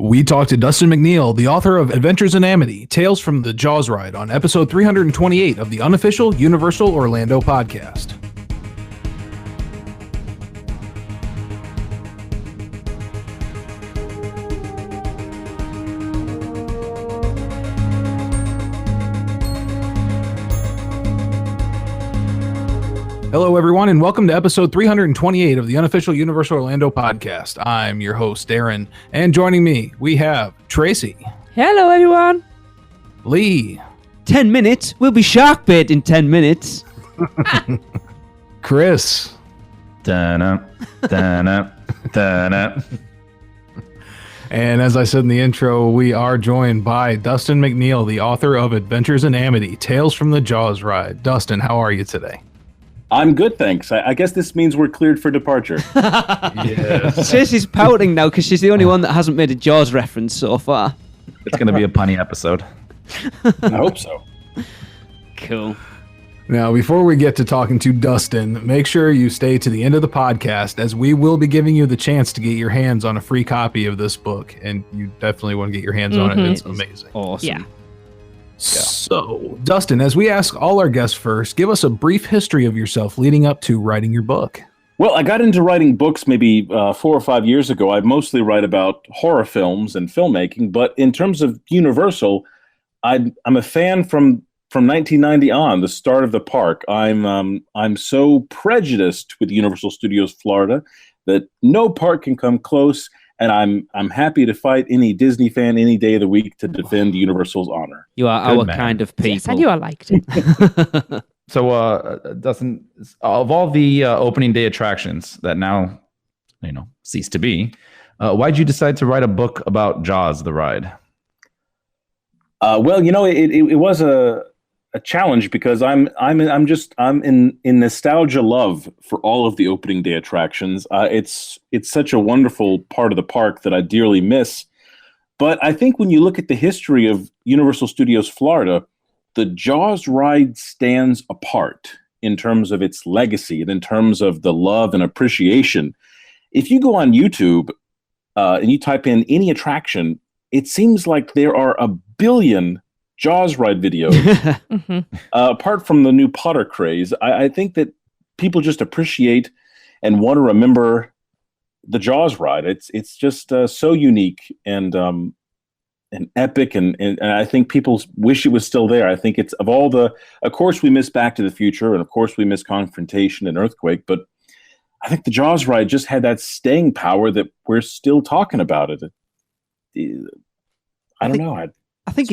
We talked to Dustin McNeill, the author of Adventures in Amity, Tales from the Jaws Ride, on episode 328 of the unofficial Universal Orlando podcast. Hello, everyone, and welcome to episode 328 of the unofficial Universal Orlando podcast. I'm your host, Darren, and joining me, we have Tracy. Hello, everyone. Lee. 10 minutes? We'll be shark bait in 10 minutes. Chris. Da-na, da-na, da-na. And as I said in the intro, we are joined by Dustin McNeill, the author of Adventures in Amity, Tales from the Jaws Ride. Dustin, how are you today? I'm good, thanks. I guess this means we're cleared for departure. Yes. Tracy's pouting now because she's the only one that hasn't made a Jaws reference so far. It's going to be a punny episode. I hope so. Cool. Now, before we get to talking to Dustin, make sure you stay to the end of the podcast, as we will be giving you the chance to get your hands on a free copy of this book, and you definitely want to get your hands on it. It's amazing. Awesome. Yeah. So, Dustin, as we ask all our guests first, give us a brief history of yourself leading up to writing your book. Well, I got into writing books maybe 4 or 5 years ago. I mostly write about horror films and filmmaking, but in terms of Universal, I'm a fan from 1990 on, the start of the park. I'm so prejudiced with Universal Studios Florida that no park can come close. And I'm happy to fight any Disney fan any day of the week to defend Universal's honor. You are Good our man. kind of people. Yes, I knew I liked it. So, Dustin, of all the opening day attractions that now, cease to be, why'd you decide to write a book about Jaws, the ride? Well, it was a challenge because I'm in nostalgia love for all of the opening day attractions. It's such a wonderful part of the park that I dearly miss. But I think when you look at the history of Universal Studios Florida, the Jaws ride stands apart in terms of its legacy and in terms of the love and appreciation. If you go on YouTube and you type in any attraction, it seems like there are a billion Jaws ride videos. Apart from the new Potter craze, I think that people just appreciate and want to remember the Jaws ride. It's just so unique and epic, and I think people wish it was still there. I think it's of course we miss Back to the Future, and of course we miss Confrontation and Earthquake, but I think the Jaws ride just had that staying power that we're still talking about it. I don't know. I think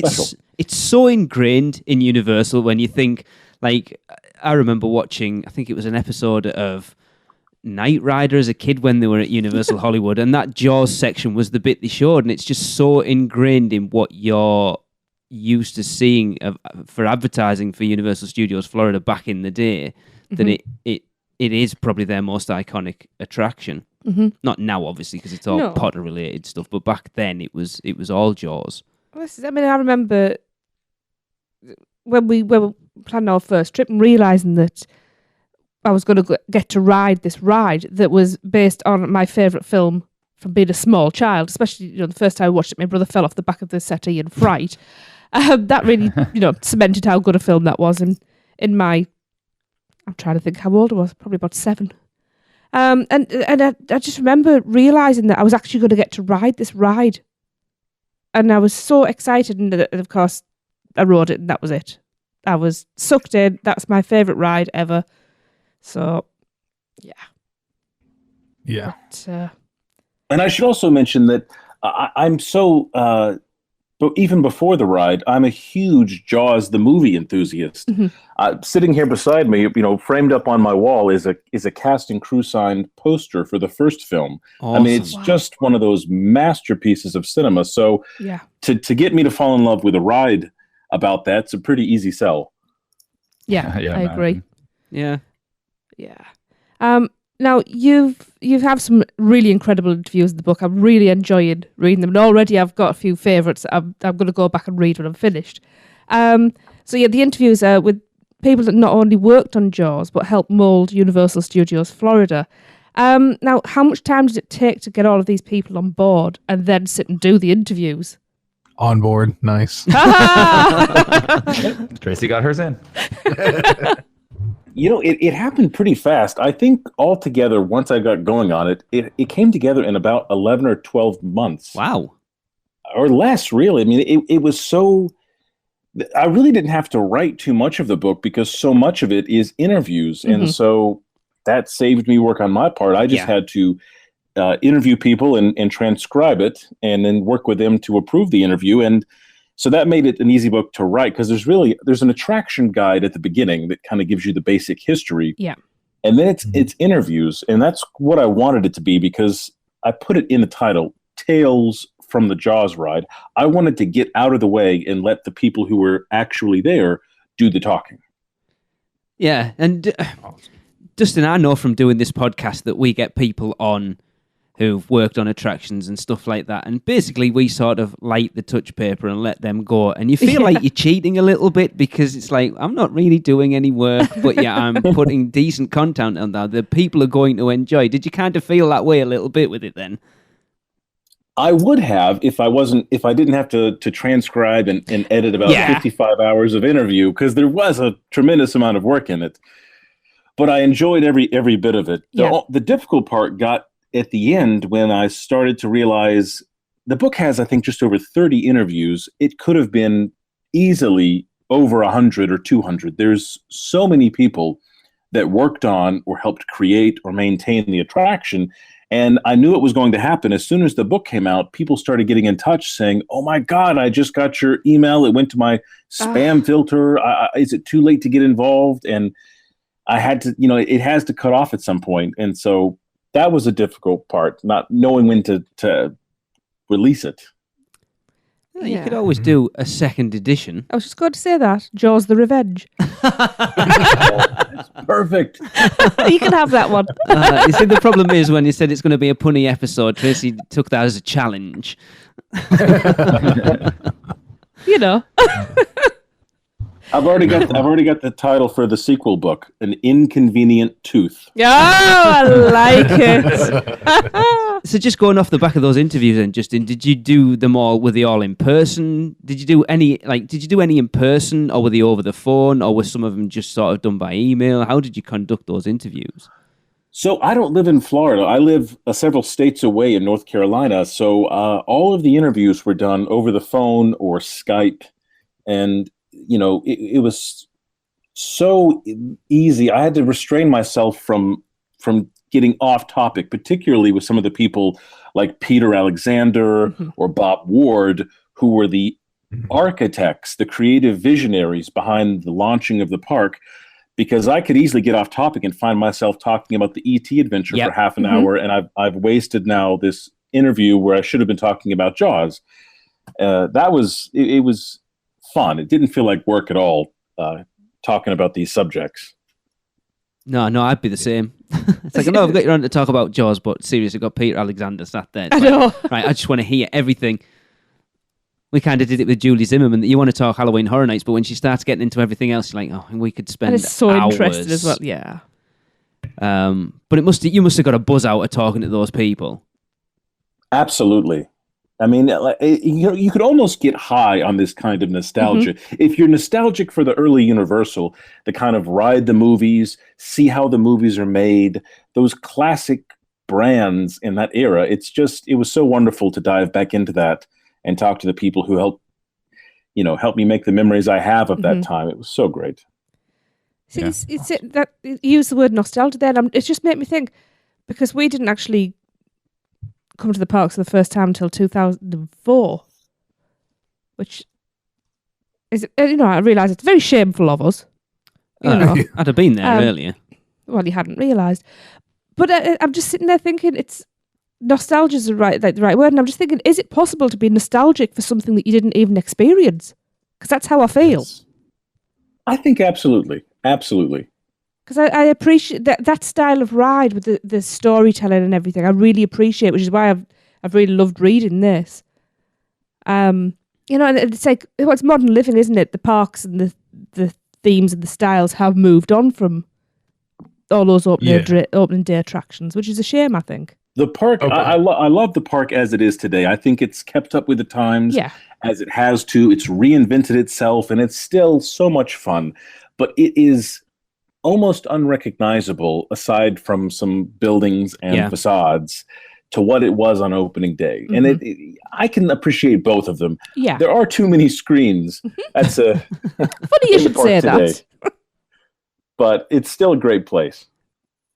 it's so ingrained in Universal when you think, like, I remember watching, I think it was an episode of Knight Rider as a kid when they were at Universal Hollywood, and that Jaws section was the bit they showed, and it's just so ingrained in what you're used to seeing for advertising for Universal Studios Florida back in the day, that it is probably their most iconic attraction. Not now, obviously, because it's all Potter-related stuff, but back then it was all Jaws. I remember when we were planning our first trip and realising that I was going to get to ride this ride that was based on my favourite film from being a small child, especially the first time I watched it, my brother fell off the back of the settee in fright. That really cemented how good a film that was. And I'm trying to think how old I was, probably about 7. And I just remember realising that I was actually going to get to ride this ride. And I was so excited, and of course, I rode it, and that was it. I was sucked in. That's my favourite ride ever. So, yeah. Yeah. But, and I should also mention that I'm so, but even before the ride, I'm a huge Jaws the movie enthusiast. Sitting here beside me, framed up on my wall is a cast and crew signed poster for the first film. Awesome. I mean, it's just one of those masterpieces of cinema. So yeah. to get me to fall in love with a ride about that's a pretty easy sell. Yeah, Yeah, I man. agree. Yeah. Yeah. Now, you have some really incredible interviews in the book. I'm really enjoying reading them. And already I've got a few favourites I'm going to go back and read when I'm finished. So, yeah, the interviews are with people that not only worked on Jaws, but helped mould Universal Studios Florida. Now, how much time does it take to get all of these people on board and then sit and do the interviews? On board. Nice. Tracy got hers in. It happened pretty fast. I think altogether, once I got going on it, it came together in about 11 or 12 months. Wow. Or less, really. I mean, it was so... I really didn't have to write too much of the book because so much of it is interviews. Mm-hmm. And so that saved me work on my part. I just had to interview people and transcribe it and then work with them to approve the interview. And so that made it an easy book to write because there's an attraction guide at the beginning that kind of gives you the basic history. Yeah. And then it's interviews. And that's what I wanted it to be because I put it in the title, Tales from the Jaws Ride. I wanted to get out of the way and let the people who were actually there do the talking. Yeah. And Dustin, I know from doing this podcast that we get people on who've worked on attractions and stuff like that. And basically we sort of light the touch paper and let them go. And you feel like you're cheating a little bit because it's like, I'm not really doing any work, but yeah, I'm putting decent content on that the people are going to enjoy. Did you kind of feel that way a little bit with it then? I would have if I didn't have to transcribe and edit about 55 hours of interview because there was a tremendous amount of work in it. But I enjoyed every bit of it. The difficult part got at the end when I started to realize the book has, I think, just over 30 interviews. It could have been easily over 100 or 200. There's so many people that worked on or helped create or maintain the attraction. And I knew it was going to happen. As soon as the book came out, people started getting in touch saying, oh my God, I just got your email. It went to my spam filter. Is it too late to get involved? And I had to, it has to cut off at some point. And so that was a difficult part, not knowing when to release it. You could always do a second edition. I was just going to say that. Jaws the Revenge. It's perfect. You can have that one. You see, the problem is when you said it's going to be a punny episode, Tracy took that as a challenge. I've already got the title for the sequel book, An Inconvenient Tooth. Oh, I like it. So just going off the back of those interviews then, Justin, did you do them all, were they all in person? Did you do any in person or were they over the phone or were some of them just sort of done by email? How did you conduct those interviews? So I don't live in Florida. I live several states away in North Carolina. So all of the interviews were done over the phone or Skype. And it was so easy. I had to restrain myself from getting off topic, particularly with some of the people like Peter Alexander or Bob Ward, who were the architects, the creative visionaries behind the launching of the park, because I could easily get off topic and find myself talking about the E.T. adventure for half an hour, and I've wasted now this interview where I should have been talking about Jaws. It was fun. It didn't feel like work at all, talking about these subjects. No, I'd be the same. It's like, I know I've got you on to talk about Jaws, but seriously, I've got Peter Alexander sat there. I know. Right, I just want to hear everything. We kind of did it with Julie Zimmerman. You want to talk Halloween Horror Nights, but when she starts getting into everything else, you're like, oh, we could spend hours. And it's so hours. interesting as well, yeah. But you must have got a buzz out of talking to those people. Absolutely. I mean, you could almost get high on this kind of nostalgia. If you're nostalgic for the early Universal, the kind of ride the movies, see how the movies are made, those classic brands in that era, it was so wonderful to dive back into that and talk to the people who helped me make the memories I have of that time. It was so great. See, it's that you use the word nostalgia there, and it just made me think, because we didn't actually come to the parks for the first time until 2004, which is, I realise it's very shameful of us. I'd have been there earlier. Well, you hadn't realised. But I'm just sitting there thinking nostalgia is the right word, and I'm just thinking, is it possible to be nostalgic for something that you didn't even experience? Because that's how I feel. Yes. I think absolutely. Absolutely. Because I appreciate that style of ride with the storytelling and everything. I really appreciate, which is why I've really loved reading this. And it's like, it's modern living, isn't it? The parks and the themes and the styles have moved on from all those opening day attractions, which is a shame, I think. The park, I love the park as it is today. I think it's kept up with the times as it has to. It's reinvented itself, and it's still so much fun. But it is almost unrecognizable, aside from some buildings and facades, to what it was on opening day. Mm-hmm. And I can appreciate both of them. Yeah. There are too many screens. That's a funny you should say that. But it's still a great place.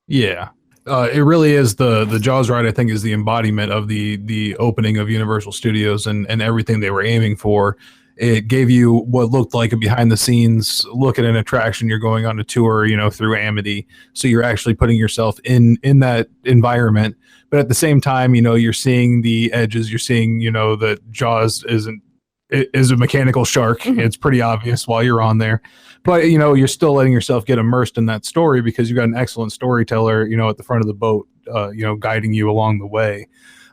Yeah. It really is the Jaws ride, I think, is the embodiment of the opening of Universal Studios and everything they were aiming for. It gave you what looked like a behind the scenes look at an attraction. You're going on a tour, through Amity. So you're actually putting yourself in that environment. But at the same time, you're seeing the edges. You're seeing, that Jaws is a mechanical shark. Mm-hmm. It's pretty obvious while you're on there. But, you're still letting yourself get immersed in that story because you've got an excellent storyteller, at the front of the boat, guiding you along the way.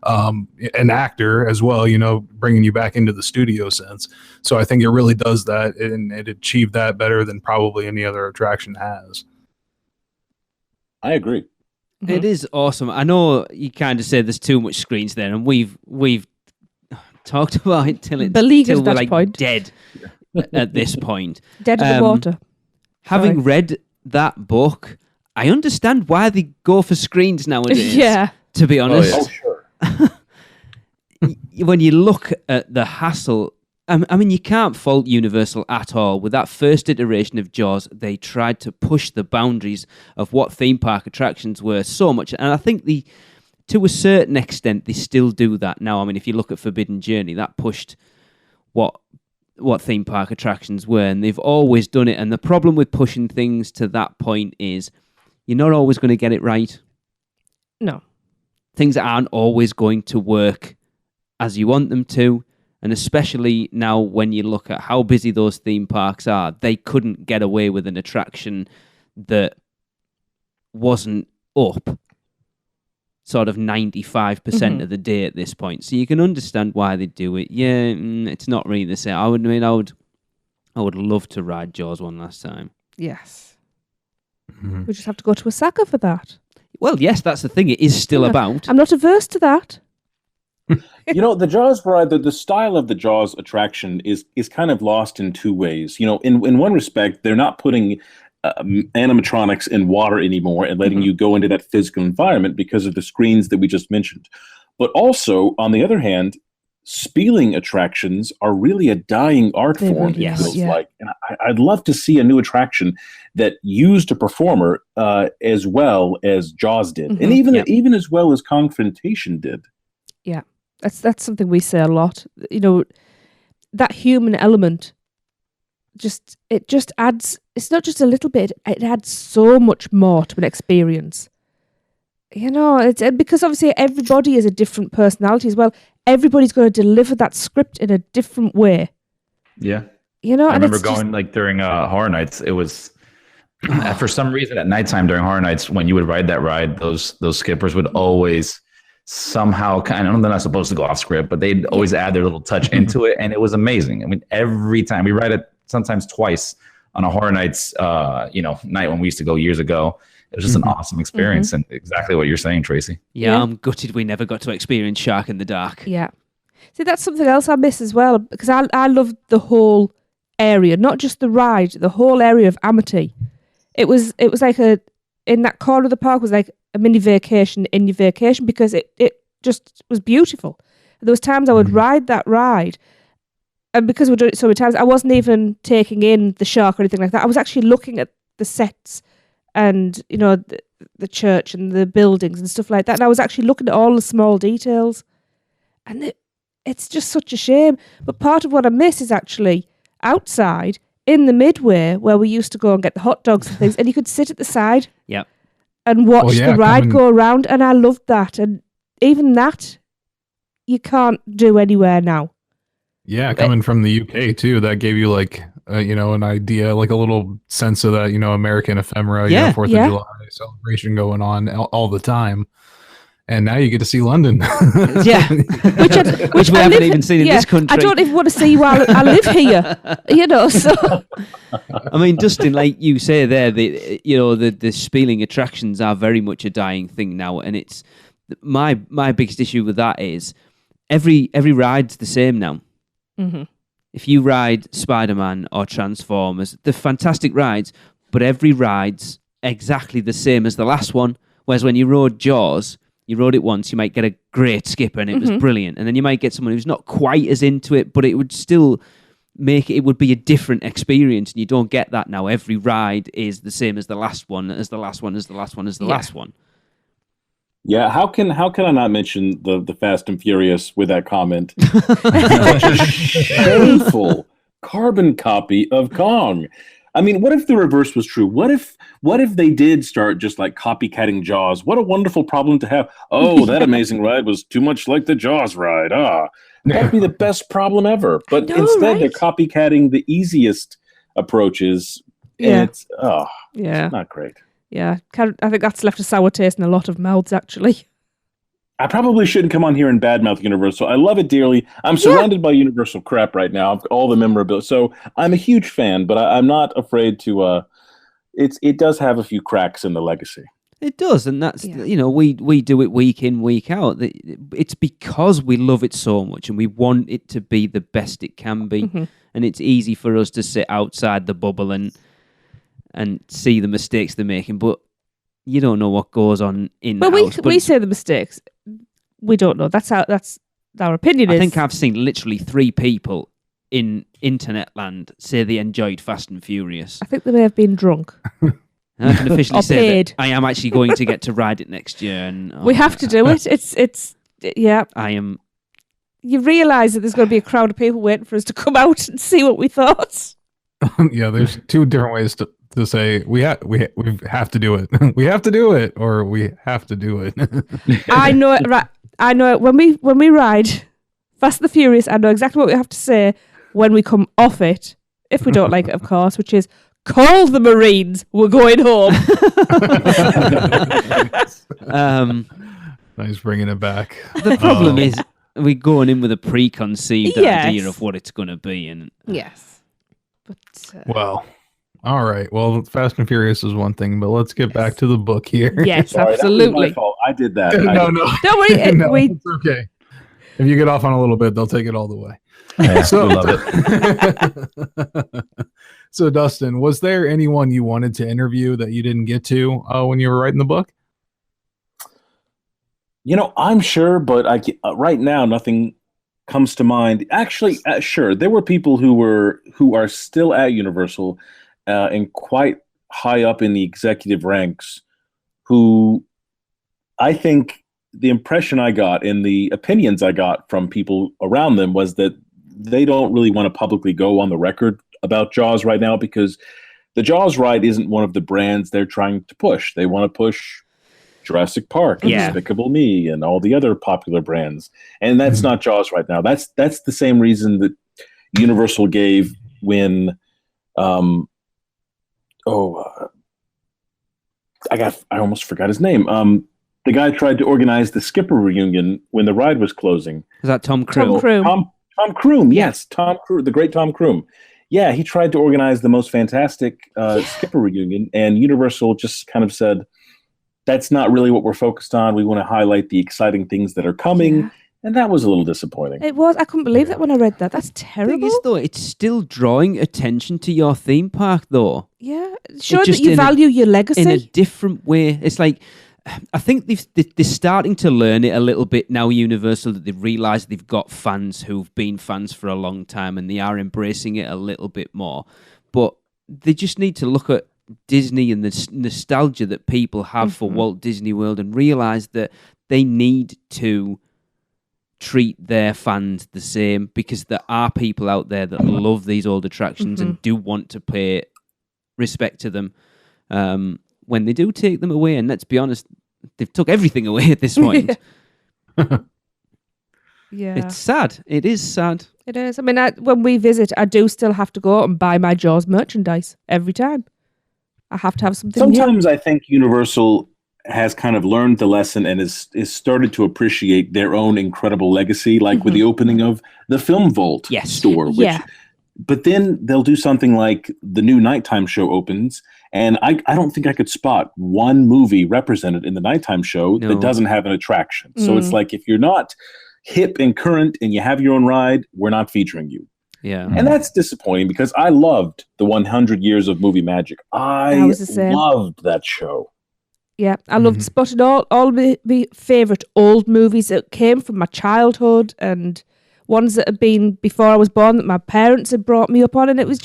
An actor as well, bringing you back into the studio sense. So I think it really does that, and it achieved that better than probably any other attraction has. I agree. Mm-hmm. It is awesome. I know you kind of say there's too much screens there, and we've talked about it till we're like dead at this point. Dead in the water. Having read that book, I understand why they go for screens nowadays. Yeah. To be honest. Oh, sure. When you look at the hassle, I mean, you can't fault Universal at all. With that first iteration of Jaws, they tried to push the boundaries of what theme park attractions were so much. And I think to a certain extent, they still do that now. I mean, if you look at Forbidden Journey, that pushed what theme park attractions were, and they've always done it. And the problem with pushing things to that point is you're not always going to get it right. No. Things aren't always going to work as you want them to. And especially now when you look at how busy those theme parks are, they couldn't get away with an attraction that wasn't up sort of 95% of the day at this point. So you can understand why they do it. Yeah, it's not really the same. I would love to ride Jaws one last time. Yes. Mm-hmm. We just have to go to Osaka for that. Well, yes, that's the thing. It is still about. I'm not averse to that. The Jaws ride, the style of the Jaws attraction is kind of lost in two ways. In one respect, they're not putting animatronics in water anymore and letting you go into that physical environment because of the screens that we just mentioned. But also, on the other hand, spieling attractions are really a dying art form, it feels like. And I'd love to see a new attraction that used a performer as well as Jaws did, and even as well as Confrontation did. Yeah, that's something we say a lot. That human element just adds. It's not just a little bit; it adds so much more to an experience. It's because obviously everybody is a different personality as well. Everybody's going to deliver that script in a different way. Yeah. I remember going during Horror Nights. It was for some reason at nighttime during Horror Nights when you would ride that ride, those skippers would always somehow they're not supposed to go off script, but they'd always add their little touch into it, and it was amazing. I mean, every time we ride it, sometimes twice on a Horror Nights, night when we used to go years ago. It was just an awesome experience, and exactly what you're saying, Tracy. Yeah, I'm gutted we never got to experience Shark in the Dark. Yeah. See, that's something else I miss as well, because I love the whole area, not just the ride, the whole area of Amity. It was like in that corner of the park was like a mini vacation in your vacation, because it just was beautiful. There was times I would ride that ride, and because we're doing it so many times, I wasn't even taking in the shark or anything like that. I was actually looking at the sets and the church and the buildings and stuff like that, and I was actually looking at all the small details, and it's just such a shame. But part of what I miss is actually outside in the midway where we used to go and get the hot dogs and things, and you could sit at the side and watch the ride go around, and I loved that. And even that you can't do anywhere now. Yeah, coming from the UK too, that gave you an idea, like a little sense of that, American ephemera, 4th of July celebration going on all the time. And now you get to see London. Yeah, which we haven't even seen in this country. I don't even want to see while I live here, So, I mean, Dustin, like you say there, the spieling attractions are very much a dying thing now, and it's my biggest issue with that is every ride's the same now. Mm-hmm. If you ride Spider-Man or Transformers, they're fantastic rides, but every ride's exactly the same as the last one. Whereas when you rode Jaws, you rode it once, you might get a great skipper and it was brilliant. And then you might get someone who's not quite as into it, but it would still it would be a different experience. And you don't get that now. Every ride is the same as the last one, as the last one, as the last one, as the last one. Yeah, how can I not mention the Fast and Furious with that comment? Such a shameful carbon copy of Kong. I mean, what if the reverse was true? What if they did start just like copycatting Jaws? What a wonderful problem to have. Oh, that amazing ride was too much like the Jaws ride. That'd be the best problem ever. But instead, they're copycatting the easiest approaches. And it's not great. Yeah, I think that's left a sour taste in a lot of mouths, actually. I probably shouldn't come on here and badmouth Universal. I love it dearly. I'm surrounded by Universal crap right now, all the memorabilia. So I'm a huge fan, but I'm not afraid to. It does have a few cracks in the legacy. It does, and that's we do it week in, week out. It's because we love it so much, and we want it to be the best it can be. Mm-hmm. And it's easy for us to sit outside the bubble and see the mistakes they're making, but you don't know what goes on in the house. But we say the mistakes. We don't know. That's our opinion. I think I've seen literally 3 people in internet land say they enjoyed Fast and Furious. I think they may have been drunk. I can officially say paid. that I am actually going to get to ride it next year, and we have to do it. It's I am. You realise that there's going to be a crowd of people waiting for us to come out and see what we thought. Yeah, there's 2 different ways to say we have to do it. We have to do it, or we have to do it. I know it. Right, I know it. When we ride Fast and the Furious, I know exactly what we have to say when we come off it. If we don't like it, of course, which is call the Marines. We're going home. Nice bringing it back. The problem is we're going in with a preconceived idea of what it's going to be, and yes, but well. All right. Well, Fast and Furious is one thing, but let's get back to the book here. Yes, sorry, absolutely. That was my fault. I did that. No. Don't worry. No, it's okay. If you get off on a little bit, they'll take it all the way. Yeah, So, we love it. So, Dustin, was there anyone you wanted to interview that you didn't get to when you were writing the book? I'm sure, but right now nothing comes to mind. Actually, sure, there were people who are still at Universal. And quite high up in the executive ranks, who I think the impression I got and the opinions I got from people around them was that they don't really want to publicly go on the record about Jaws right now, because the Jaws ride isn't one of the brands they're trying to push. They want to push Jurassic Park, and Despicable Me, and all the other popular brands. And that's not Jaws right now. That's the same reason that Universal gave when I almost forgot his name. The guy tried to organize the skipper reunion when the ride was closing. Is that Tom Cruise? Tom Cruise. Tom Cruise. Yes, Tom Cruise, the great Tom Cruise. Yeah, he tried to organize the most fantastic skipper reunion, and Universal just kind of said, that's not really what we're focused on. We want to highlight the exciting things that are coming. Yeah. And that was a little disappointing. It was. I couldn't believe that when I read that. That's terrible. The thing is, though, it's still drawing attention to your theme park, though. Yeah. Show that you value your legacy. In a different way. It's like, I think they're starting to learn it a little bit now, Universal, that they've realised they've got fans who've been fans for a long time, and they are embracing it a little bit more. But they just need to look at Disney and the nostalgia that people have for Walt Disney World and realise that they need to treat their fans the same, because there are people out there that love these old attractions and do want to pay respect to them when they do take them away. And let's be honest, they've took everything away at this point. Yeah. It's sad. It is sad. It is. I mean, when we visit, I do still have to go out and buy my Jaws merchandise every time. I have to have something Sometimes I think Universal has kind of learned the lesson and is started to appreciate their own incredible legacy, like with the opening of the Film Vault store. Which, but then they'll do something like the new nighttime show opens, and I don't think I could spot one movie represented in the nighttime show that doesn't have an attraction. So it's like, if you're not hip and current and you have your own ride, we're not featuring you. Yeah. And that's disappointing because I loved the 100 Years of Movie Magic. I loved that show. Yeah, I loved spotting all the favourite old movies that came from my childhood and ones that had been before I was born that my parents had brought me up on. And it was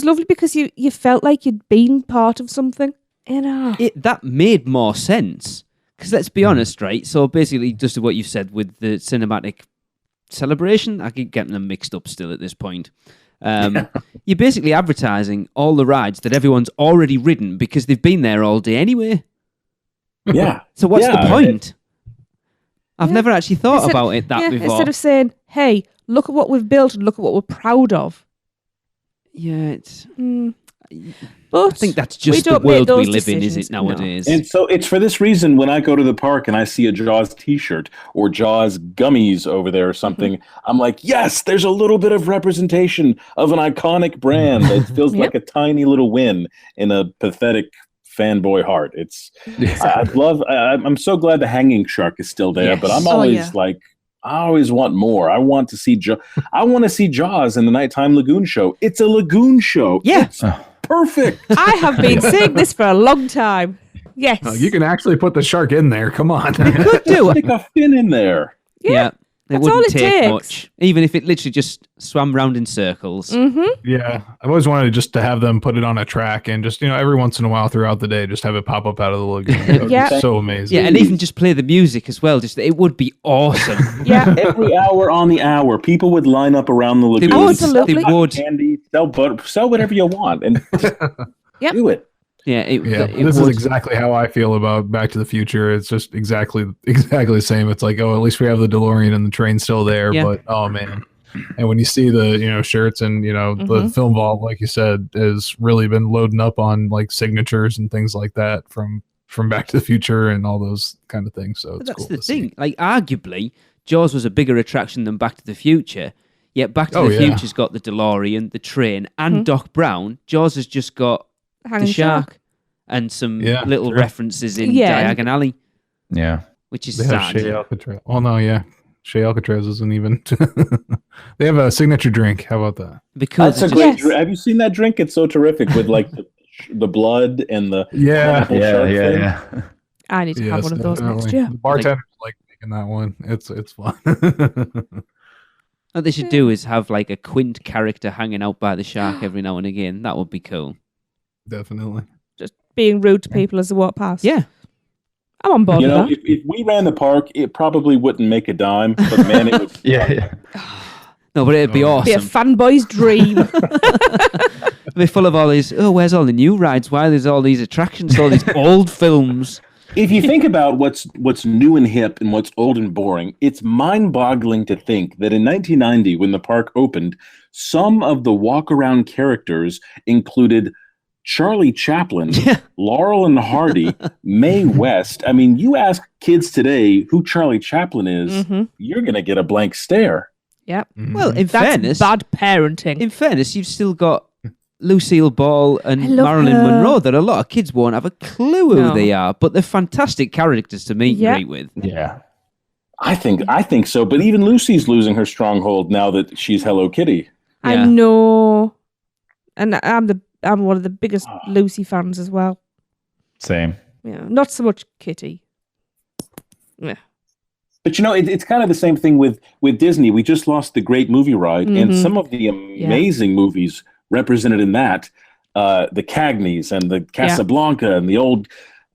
lovely because you felt like you'd been part of something, you know. That made more sense. Because let's be honest, right? So basically, just what you said with the cinematic celebration, I keep getting them mixed up still at this point. You're basically advertising all the rides that everyone's already ridden because they've been there all day anyway. Yeah. So what's the point? I've never actually thought about it before. Instead of saying, hey, look at what we've built and look at what we're proud of. Yeah, it's... But I think that's just the world we live in, is it, nowadays? No. And so it's for this reason when I go to the park and I see a Jaws t-shirt or Jaws gummies over there or something, I'm like, yes, there's a little bit of representation of an iconic brand. It feels like a tiny little win in a pathetic fanboy heart. I'm so glad the hanging shark is still there, but I'm always like, I always want more. I want to see I want to see Jaws in the Nighttime Lagoon show. It's a lagoon show. Yeah. It's perfect. I have been saying this for a long time. Yes. You can actually put the shark in there. Come on. You could do Stick a fin in there. Yeah. It That's wouldn't all it take takes. much. Even if it literally just swam round in circles. Yeah. I've always wanted just to have them put it on a track and just, every once in a while throughout the day, just have it pop up out of the lagoon. That would be so amazing. Yeah, and even just play the music as well. It would be awesome. Every hour on the hour, people would line up around the lagoon. Absolutely. They would. Candy, sell whatever you want, and do it. Yeah, this is exactly how I feel about Back to the Future. It's just exactly the same. It's like, at least we have the DeLorean and the train's still there. Yeah. But oh man, and when you see the shirts and the film vault, like you said, has really been loading up on like signatures and things like that from Back to the Future and all those kind of things. So it's that's cool the to thing. see. Like arguably, Jaws was a bigger attraction than Back to the Future. Yet Back to the Future's got the DeLorean, the train, and Doc Brown. Jaws has just got the shark and some little references in Diagon Alley. Yeah. Which is sad. Shea Alcatraz. Oh, no, yeah. Shea Alcatraz isn't even... They have a signature drink. How about that? Because that's a great drink. Have you seen that drink? It's so terrific with like the blood and the... Yeah. I need to have one of those next year. The bartenders like making that one. It's fun. What they should do is have like a Quint character hanging out by the shark every now and again. That would be cool. Definitely. Just being rude to people as they walk past. Yeah. I'm on board with that. If we ran the park, it probably wouldn't make a dime, but man, it would. Yeah. No, but it'd be awesome. It'd be a fanboy's dream. It'd be full of all these, where's all the new rides? Why there's all these attractions, all these old films? If you think about what's new and hip and what's old and boring, it's mind-boggling to think that in 1990, when the park opened, some of the walk-around characters included Charlie Chaplin, Laurel and Hardy, Mae West. I mean, you ask kids today who Charlie Chaplin is, you're going to get a blank stare. Yep. Well, in That's fairness, bad parenting. In fairness, you've still got Lucille Ball and Marilyn Monroe that a lot of kids won't have a clue who they are, but they're fantastic characters to meet and greet with. Yeah. I think so, but even Lucy's losing her stronghold now that she's Hello Kitty. I know. And I'm one of the biggest Lucy fans as well. Same. Yeah. Not so much Kitty. Yeah. But it's kind of the same thing with Disney. We just lost the Great Movie Ride, and some of the amazing movies represented in that, the Cagneys and the Casablanca and the old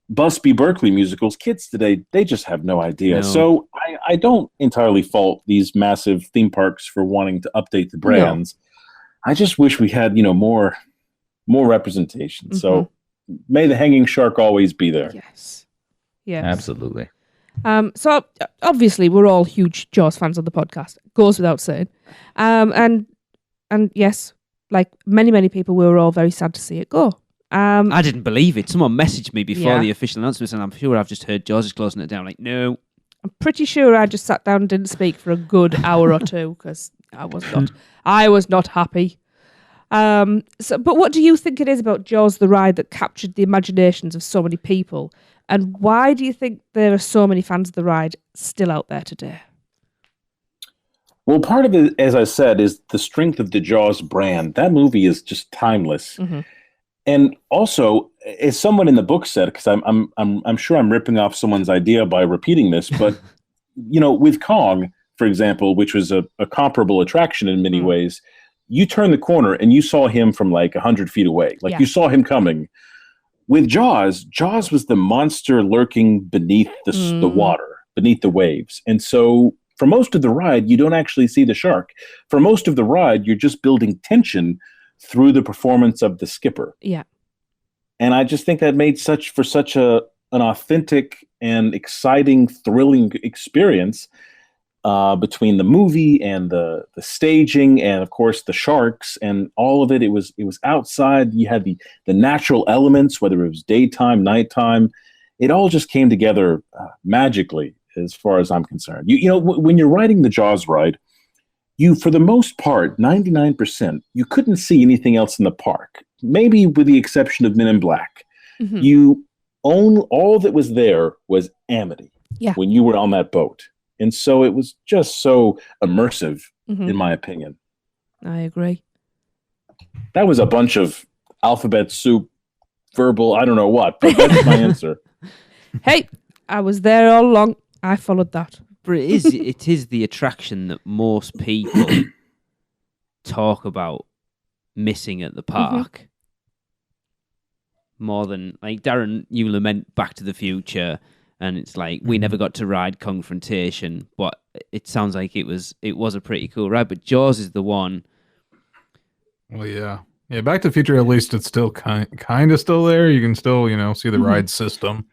Busby Berkeley musicals. Kids today, they just have no idea. No. So I don't entirely fault these massive theme parks for wanting to update the brands. No. I just wish we had more representation. So may the hanging shark always be there. Yes. Absolutely. So obviously we're all huge Jaws fans on the podcast. Goes without saying. And yes, like many people, we were all very sad to see it go. I didn't believe it. Someone messaged me before Yeah. the official announcement, and I'm sure I've just heard Jaws is closing it down. Like, no. I'm pretty sure I just sat down and didn't speak for a good hour or two because I was not happy. But what do you think it is about Jaws the ride that captured the imaginations of so many people? And why do you think there are so many fans of the ride still out there today? Well, part of it, as I said, is the strength of the Jaws brand. That movie is just timeless. Mm-hmm. And also, as someone in the book said, because I'm sure I'm ripping off someone's idea by repeating this, but with Kong, for example, which was a comparable attraction in many ways, you turn the corner and you saw him from like 100 feet away. Like you saw him coming. With Jaws was the monster lurking beneath the water, beneath the waves. And so for most of the ride, you don't actually see the shark. For most of the ride, you're just building tension through the performance of the skipper. Yeah. And I just think that made such an authentic and exciting, thrilling experience between the movie and the staging and, of course, the sharks and all of it. It was outside. You had the natural elements, whether it was daytime, nighttime. It all just came together magically, as far as I'm concerned. When you're riding the Jaws ride, you, for the most part, 99%, you couldn't see anything else in the park, maybe with the exception of Men in Black. Mm-hmm. All that was there was Amity when you were on that boat. And so it was just so immersive, in my opinion. I agree. That was a bunch of alphabet soup, verbal, I don't know what, but that's my answer. Hey, I was there all along. I followed that. But it is the attraction that most people talk about missing at the park. More than, like, Darren, you lament Back to the Future, and it's like, we never got to ride Confrontation, but it sounds like it was a pretty cool ride. But Jaws is the one. Well, yeah. Yeah, Back to the Future, at least it's still kind of still there. You can still, see the ride system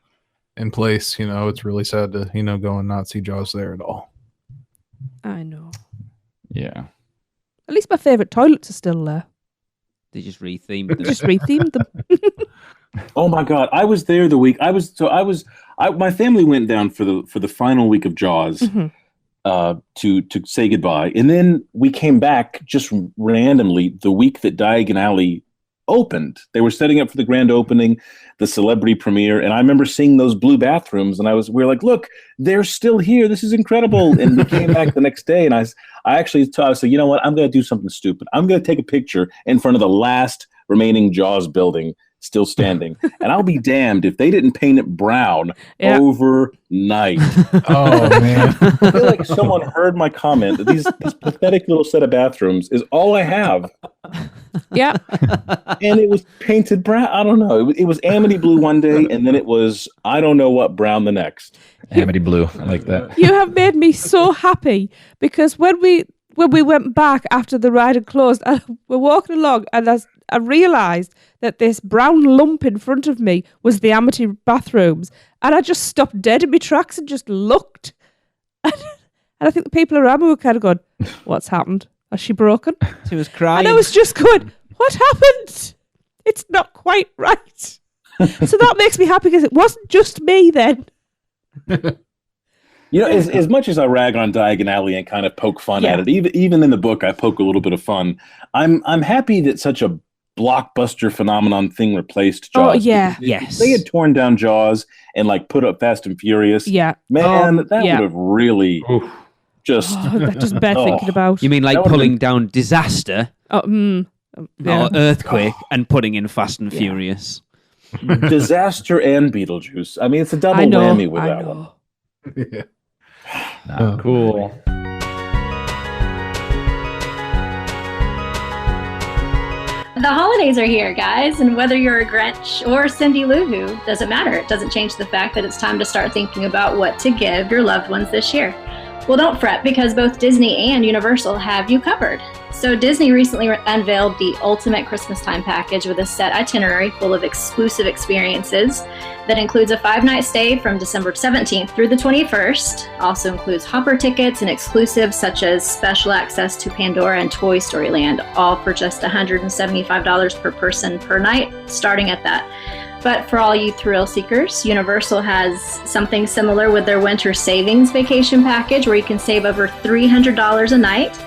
in place. It's really sad to, go and not see Jaws there at all. I know. Yeah. At least my favourite toilets are still there. They just rethemed them. Just rethemed them. Oh my God! I was there the week. My family went down for the final week of Jaws to say goodbye, and then we came back just randomly the week that Diagon Alley opened. They were setting up for the grand opening, the celebrity premiere, and I remember seeing those blue bathrooms, and we were like, "Look, they're still here. This is incredible!" And we came back the next day, and I said, "You know what? I'm going to do something stupid. I'm going to take a picture in front of the last remaining Jaws building still standing, and I'll be damned if they didn't paint it brown overnight." Oh man! I feel like someone heard my comment that this pathetic little set of bathrooms is all I have. Yeah. And it was painted brown. I don't know. It was Amity blue one day, and then it was I don't know what brown the next. Amity blue. I like that. You have made me so happy because when we went back after the ride had closed, we're walking along, and I realised that this brown lump in front of me was the Amity bathrooms, and I just stopped dead in my tracks and just looked. And I think the people around me were kind of going, "What's happened? Has she broken?" She was crying. And I was just going, "What happened? It's not quite right." So that makes me happy because it wasn't just me then. As much as I rag on Diagon Alley and kind of poke fun at it, even in the book I poke a little bit of fun. I'm happy that such a blockbuster phenomenon thing replaced Jaws. Oh yeah, yes. If they had torn down Jaws and put up Fast and Furious. Yeah, man, that would have really just. That's just bad thinking about. You mean like pulling down Disaster or Earthquake and putting in Fast and Furious? Disaster and Beetlejuice. I mean, it's a double whammy with that one. Yeah. Cool. The holidays are here, guys, and whether you're a Grinch or Cindy Lou Who, doesn't matter. It doesn't change the fact that it's time to start thinking about what to give your loved ones this year. Well, don't fret, because both Disney and Universal have you covered. So Disney recently unveiled the Ultimate Christmas Time package with a set itinerary full of exclusive experiences that includes a 5-night stay from December 17th through the 21st. Also includes hopper tickets and exclusives such as special access to Pandora and Toy Story Land, all for just $175 per person per night, starting at that. But for all you thrill seekers, Universal has something similar with their Winter Savings Vacation package, where you can save over $300 a night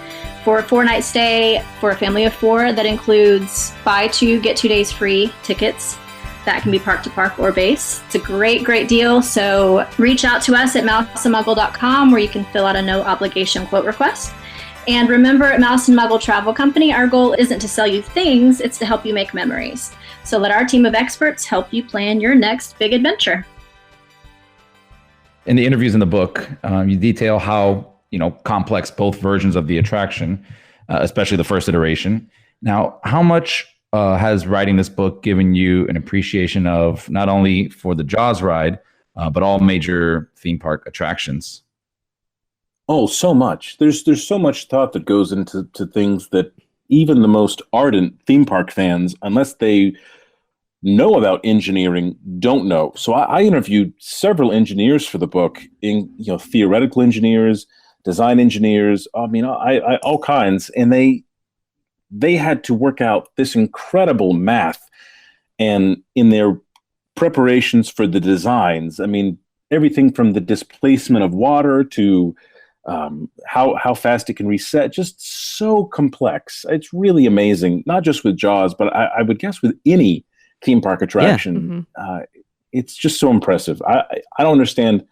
for a 4-night stay for a family of 4. That includes buy 2, get 2 days free tickets. That can be park to park or base. It's a great, great deal. So reach out to us at mouseandmuggle.com, where you can fill out a no obligation quote request. And remember, at Mouse and Muggle Travel Company, our goal isn't to sell you things, it's to help you make memories. So let our team of experts help you plan your next big adventure. In the interviews in the book, you detail how complex both versions of the attraction, especially the first iteration. Now, how much has writing this book given you an appreciation of not only for the Jaws ride, but all major theme park attractions? Oh, so much. There's so much thought that goes into things that even the most ardent theme park fans, unless they know about engineering, don't know. So I interviewed several engineers for the book, theoretical engineers, design engineers. I mean, I all kinds, and they had to work out this incredible math, and in their preparations for the designs. I mean, everything from the displacement of water to how fast it can reset, just so complex. It's really amazing, not just with Jaws, but I would guess with any theme park attraction. It's just so impressive. I don't understand,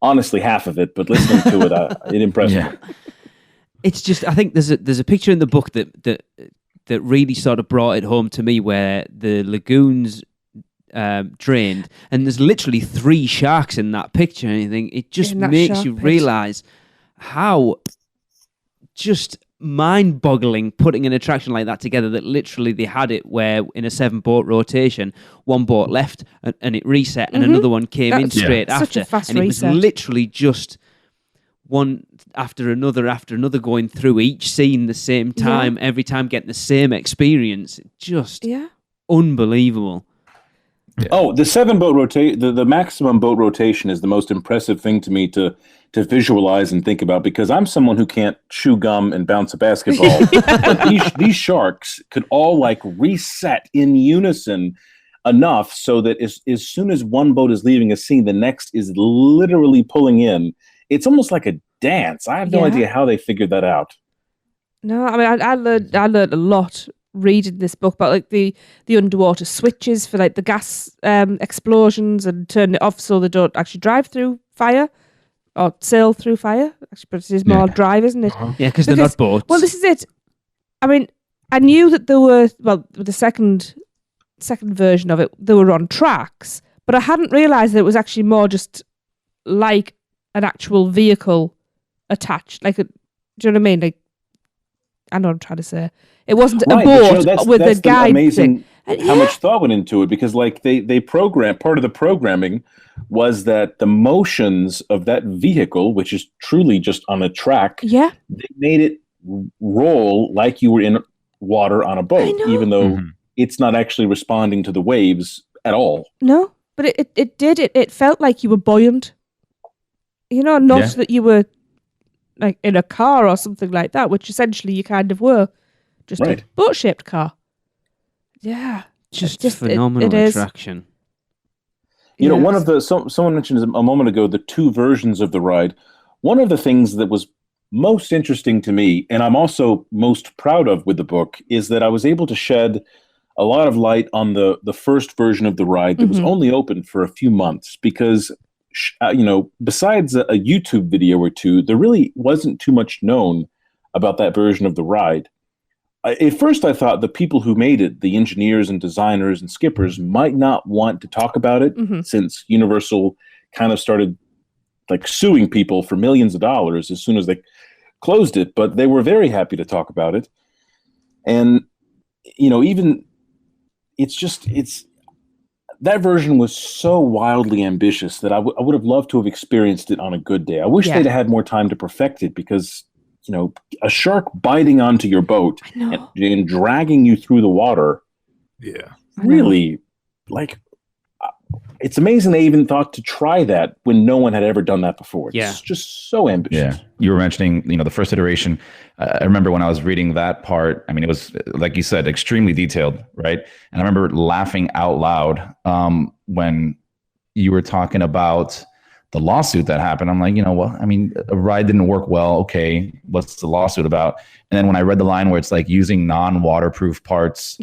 honestly, half of it, but listening to it, it impressed me. It's just, I think there's a picture in the book that really sort of brought it home to me, where the lagoon's drained, and there's literally 3 sharks in that picture, and you think, it just makes you realize how just mind-boggling putting an attraction like that together, that literally they had it where in a 7-boat rotation, 1 boat left and it reset, and another one came in straight after. Such a fast and it reset. was literally just one after another going through each scene the same time, every time getting the same experience. Just unbelievable. Oh, the 7-boat rotation, the maximum boat rotation is the most impressive thing to me to visualize and think about, because I'm someone who can't chew gum and bounce a basketball. But these sharks could all reset in unison enough so that as soon as one boat is leaving a scene, the next is literally pulling in. It's almost like a dance. I have no idea how they figured that out. No, I mean, I learned a lot reading this book about the underwater switches for the gas explosions, and turning it off so they don't actually drive through fire or sail through fire. Actually, but it is more drive, isn't it? Yeah, because they're not boats. Well, this is it. I mean, I knew that there were, with the second version of it, they were on tracks, but I hadn't realised that it was actually more just like an actual vehicle attached. Do you know what I mean? I know what I'm trying to say. It wasn't a boat with a guide amazing thing. How much thought went into it, because they programmed, part of the programming was that the motions of that vehicle, which is truly just on a track, they made it roll like you were in water on a boat, even though it's not actually responding to the waves at all. No, but it did. It felt like you were buoyant. Not that you were in a car or something like that, which essentially you kind of were. Just a boat-shaped car. Yeah. Just phenomenal attraction. One of the, someone mentioned a moment ago, the 2 versions of the ride. One of the things that was most interesting to me, and I'm also most proud of with the book, is that I was able to shed a lot of light on the first version of the ride that was only open for a few months, because besides a YouTube video or 2, there really wasn't too much known about that version of the ride. At first, I thought the people who made it, the engineers and designers and skippers, might not want to talk about it, since Universal kind of started suing people for millions of dollars as soon as they closed it. But they were very happy to talk about it. And, even that version was so wildly ambitious that I would have loved to have experienced it on a good day. I wish they'd had more time to perfect it, because a shark biting onto your boat and dragging you through the water. Yeah. Really, it's amazing they even thought to try that when no one had ever done that before. It's just so ambitious. Yeah. You were mentioning, the first iteration. I remember when I was reading that part, I mean, it was, like you said, extremely detailed, right? And I remember laughing out loud when you were talking about the lawsuit that happened. I'm like, a ride didn't work well. Okay, what's the lawsuit about? And then when I read the line where it's like using non-waterproof parts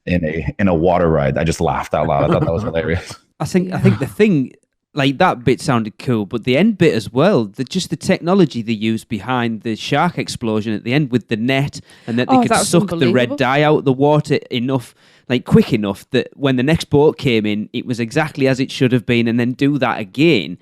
in a water ride, I just laughed out loud. I thought that was hilarious. I think the thing, like, that bit sounded cool, but the end bit as well, just the technology they used behind the shark explosion at the end with the net, and that they could suck the red dye out of the water quick enough that when the next boat came in, it was exactly as it should have been, and then do that again.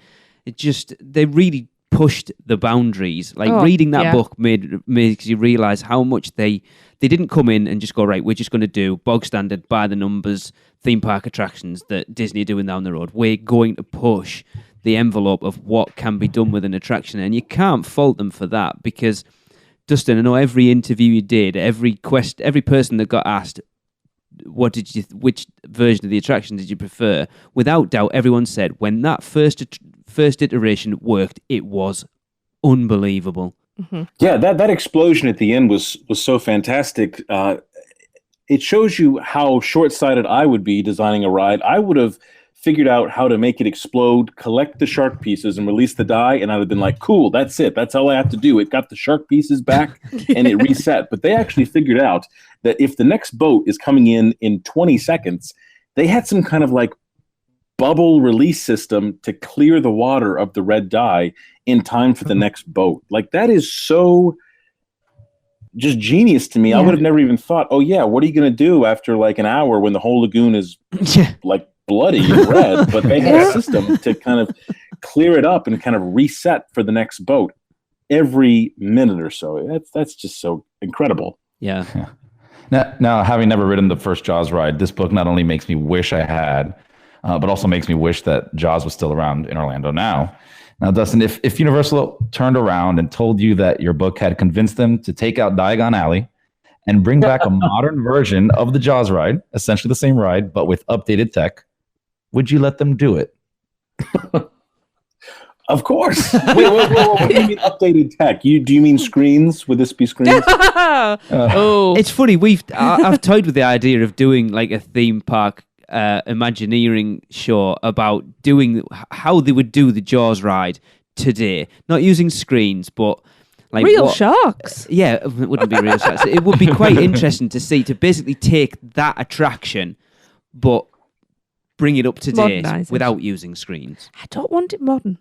They really pushed the boundaries. Reading that book makes you realize how much they didn't come in and just go, right, we're just going to do bog standard, by the numbers theme park attractions that Disney are doing down the road. We're going to push the envelope of what can be done with an attraction, and you can't fault them for that, because, Dustin, I know every interview you did, every person that got asked, which version of the attraction did you prefer? Without doubt, everyone said when that first iteration worked, it was unbelievable. Mm-hmm. Yeah, that explosion at the end was so fantastic. It shows you how short-sighted I would be designing a ride. I would have figured out how to make it explode, collect the shark pieces, and release the die, and I'd have been like, cool, that's it. That's all I have to do. It got the shark pieces back, and it reset. But they actually figured out that if the next boat is coming in 20 seconds, they had some kind of bubble release system to clear the water of the red dye in time for the next boat. That is so just genius to me. I would have never even thought, what are you going to do after an hour when the whole lagoon is bloody and red? But they had a system to kind of clear it up and kind of reset for the next boat every minute or so. That's just so incredible. Yeah. Now, having never ridden the first Jaws ride, this book not only makes me wish I had, but also makes me wish that Jaws was still around in Orlando now. Now, Dustin, if Universal turned around and told you that your book had convinced them to take out Diagon Alley and bring back a modern version of the Jaws ride, essentially the same ride, but with updated tech, would you let them do it? Of course. Wait, what do you mean updated tech? Do you mean screens? Would this be screens? It's funny. I've toyed with the idea of doing a theme park Imagineering show about doing how they would do the Jaws ride today, not using screens, but real sharks. Yeah, it wouldn't be real sharks. It would be quite interesting to see, to basically take that attraction, but bring it up to date without using screens. I don't want it modern.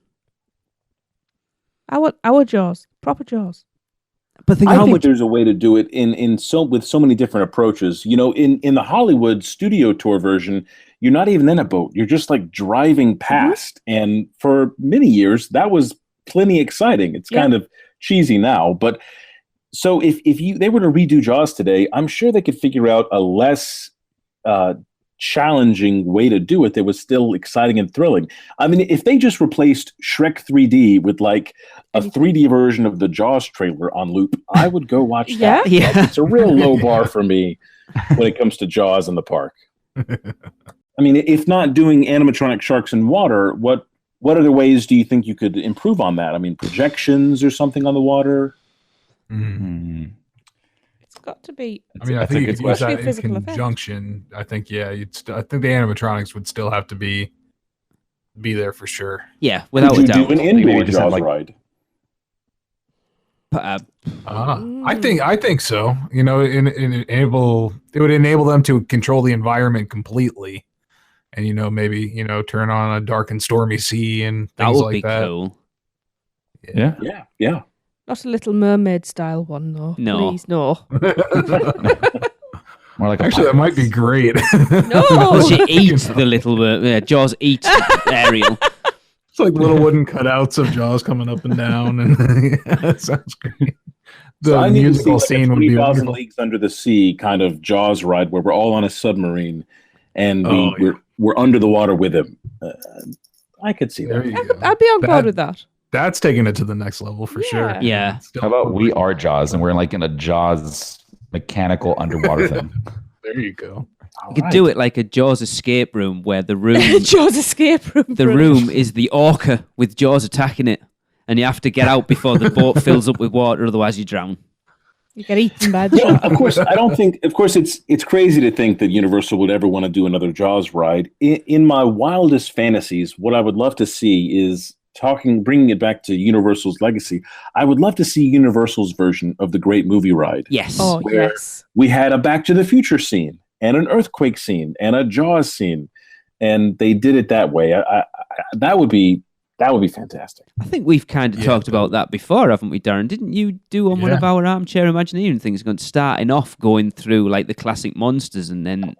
I want our Jaws, proper Jaws. But I think there's a way to do it with so many different approaches. In the Hollywood studio tour version, you're not even in a boat. You're just driving past. Mm-hmm. And for many years, that was plenty exciting. It's kind of cheesy now, but so if they were to redo Jaws today, I'm sure they could figure out a less challenging way to do it that was still exciting and thrilling. I mean, if they just replaced Shrek 3D with a 3D version of the Jaws trailer on loop, I would go watch that. Yeah. It's a real low bar for me when it comes to Jaws in the park. I mean, if not doing animatronic sharks in water, what other ways do you think you could improve on that? I mean, projections or something on the water? Mm-hmm. It's got to be. I mean, I think you could use that in physical conjunction. I think, I think the animatronics would still have to be there for sure. Yeah, without a doubt. Do an indoor Jaws ride? I think so. It would enable them to control the environment completely, and maybe turn on a dark and stormy sea and things like that. That would be cool. Yeah. Not a Little Mermaid style one, though. No. Please, no. More like actually, that might be great. No, she eats the little Jaws eats Ariel. It's like little wooden cutouts of Jaws coming up and down, and that sounds great. The musical scene would be 20,000 Leagues Under the Sea kind of Jaws ride where we're all on a submarine and we're under the water with him. I could see that. I'd be on board with that. That's taking it to the next level for sure. Yeah. Yeah. Still- How about we are Jaws and we're like in a Jaws mechanical underwater thing? There you go. You could do it like a Jaws escape room where the room Jaws escape room. the room is the orca with Jaws attacking it, and you have to get out before the boat fills up with water, otherwise you drown. You get eaten by the shark. Of course, I don't think. Of course, it's crazy to think that Universal would ever want to do another Jaws ride. In my wildest fantasies, what I would love to see is bringing it back to Universal's legacy. I would love to see Universal's version of the Great Movie Ride. Yes. Oh, Where yes. we had a Back to the Future scene and an earthquake scene and a Jaws scene, and they did it that way. That would be fantastic. I think we've kind of talked about that before, haven't we, Darren? Didn't you do on one of our armchair Imagineering things, starting off going through like the classic monsters and then...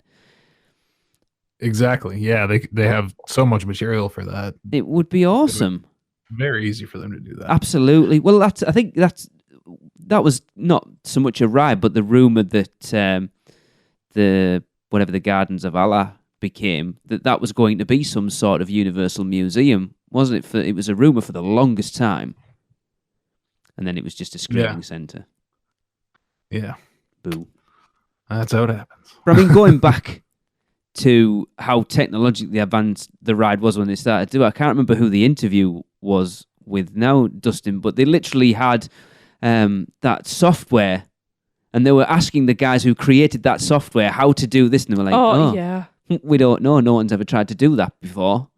Exactly. Yeah, they have so much material for that. It would be awesome. Very easy for them to do that. Absolutely. Well, I think that was not so much a ride, but the rumor that the whatever the Gardens of Allah became, that was going to be some sort of Universal Museum, wasn't it? It was a rumor for the longest time, and then it was just a screening center. Yeah. Boo. That's how it happens. But I mean, going back to how technologically advanced the ride was when they started to do it, I can't remember who the interview was with now, Dustin, but they literally had that software, and they were asking the guys who created that software how to do this, and they were like, Oh, yeah. we don't know. No one's ever tried to do that before.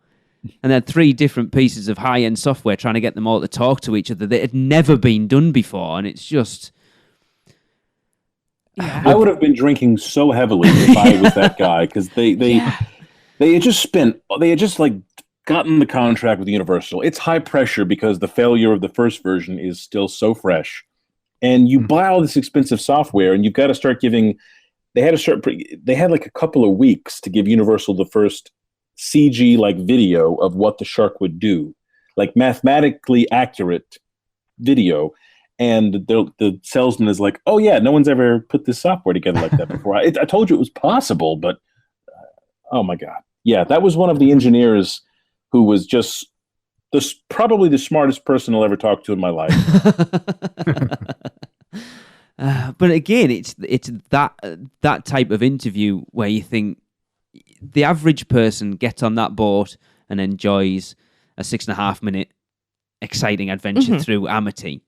And they had 3 different pieces of high-end software trying to get them all to talk to each other that had never been done before, and it's just... Yeah. I would have been drinking so heavily if I was that guy, because they had just like gotten the contract with Universal. It's high pressure because the failure of the first version is still so fresh, and you buy all this expensive software, and you've got to start giving. They had like a couple of weeks to give Universal the first CG like video of what the shark would do, like mathematically accurate video. And the salesman is like, "Oh yeah, no one's ever put this software together like that before. I told you it was possible, but oh my god, yeah, that was one of the engineers who was just probably the smartest person I'll ever talk to in my life." But again, it's that type of interview where you think the average person gets on that boat and enjoys a 6.5 minute exciting adventure through Amity,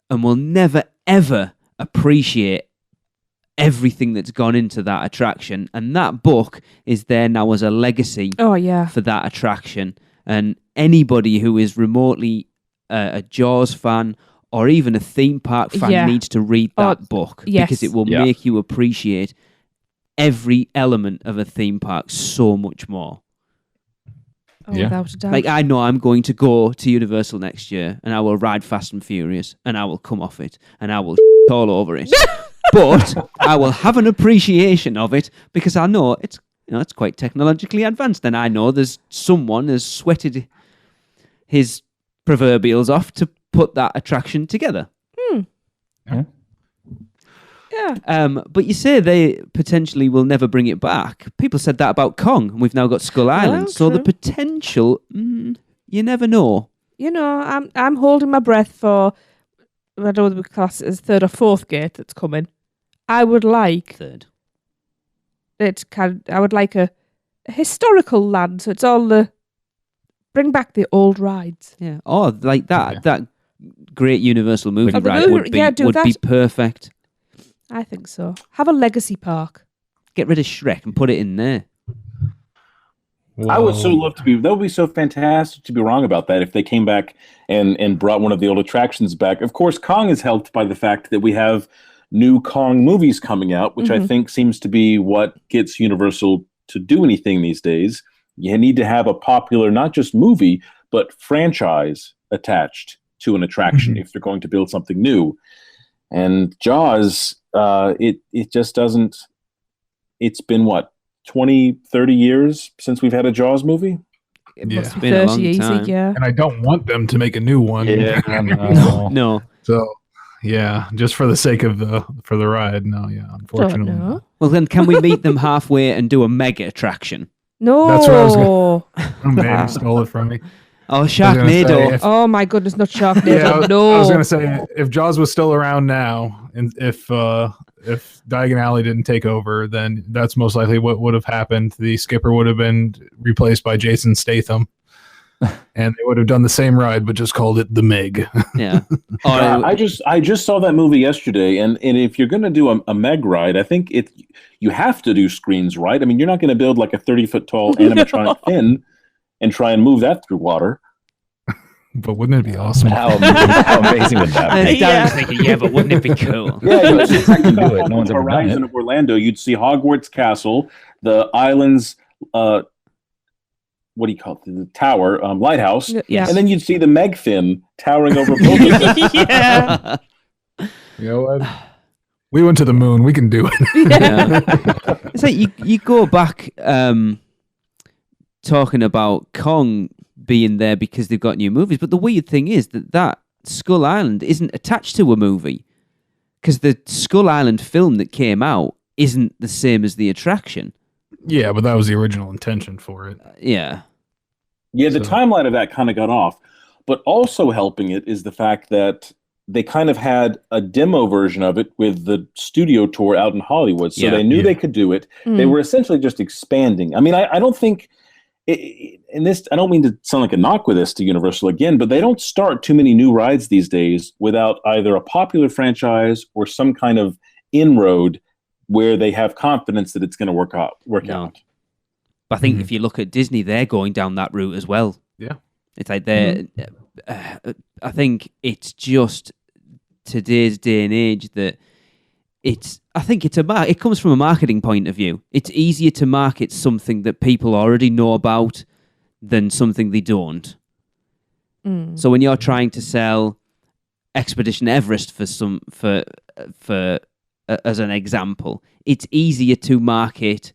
and will never, ever appreciate everything that's gone into that attraction. And that book is there now as a legacy for that attraction. And anybody who is remotely a Jaws fan or even a theme park fan needs to read that book, because it will make you appreciate every element of a theme park so much more. Oh, without a doubt. Like, I know I'm going to go to Universal next year, and I will ride Fast and Furious, and I will come off it, and I will all over it. But I will have an appreciation of it, because I know it's quite technologically advanced, and I know there's someone has sweated his proverbials off to put that attraction together. Yeah. But you say they potentially will never bring it back. People said that about Kong, and we've now got Skull Island. So the potential, you never know. You know, I'm holding my breath for, I don't know whether we class it as 3rd or 4th gate that's coming. I would like 3rd. I would like a historical land, so it's all bring back the old rides. Yeah. Oh, like that great Universal movie the ride movie- would be perfect. I think so. Have a legacy park. Get rid of Shrek and put it in there. I would so love to be. That would be so fantastic to be wrong about that if they came back and brought one of the old attractions back. Of course, Kong is helped by the fact that we have new Kong movies coming out, which I think seems to be what gets Universal to do anything these days. You need to have a popular, not just movie, but franchise attached to an attraction if they're going to build something new. And Jaws, it just doesn't. It's been what, 20, 30 years since we've had a Jaws movie? It Yeah. must be Been a 30 long easy, time. yeah. And I don't want them to make a new one. No. So, yeah, just for the sake of the ride. No, yeah, unfortunately. Don't know. Well, then can we meet them halfway and do a mega attraction? No. That's what I was Oh, man, you stole it from me. Oh, say, Sharknado. Oh my goodness, not Sharknado. Yeah, No. I was gonna say if Jaws was still around now, and if Diagon Alley didn't take over, then that's most likely what would have happened. The skipper would have been replaced by Jason Statham, and they would have done the same ride, but just called it the Meg. Yeah. I just saw that movie yesterday, and if you're going to do a Meg ride, I think you have to do screens right. I mean, you're not going to build like a 30-foot tall animatronic fin and try and move that through water. But wouldn't it be awesome? How amazing would that be? Darren's thinking, yeah, but wouldn't it be cool? Yeah, you just can do it. No one's ever done Horizon it. of Orlando, you'd see Hogwarts Castle, the island's what do you call it? The tower, lighthouse, Yeah. and then you'd see the Meg fin towering over both of them. Yeah. You know what? We went to the moon. We can do it. Yeah. It's like you go back talking about Kong being there because they've got new movies, but the weird thing is that Skull Island isn't attached to a movie because the Skull Island film that came out isn't the same as the attraction. Yeah, but that was the original intention for it. Yeah. Yeah, the So- timeline of that kind of got off. But also helping it is the fact that they kind of had a demo version of it with the studio tour out in Hollywood. So Yeah. they knew Yeah. they could do it. They were essentially just expanding. I mean, I don't think, in this, I don't mean to sound like a knock with this to Universal again, but they don't start too many new rides these days without either a popular franchise or some kind of inroad where they have confidence that it's going to work out. No. But I think Mhm. if you look at Disney, they're going down that route as well. Yeah. It's like they're. I think it's just today's day and age that it's. I think it's it comes from a marketing point of view. It's easier to market something that people already know about than something they don't. So when you're trying to sell Expedition Everest for as an example, it's easier to market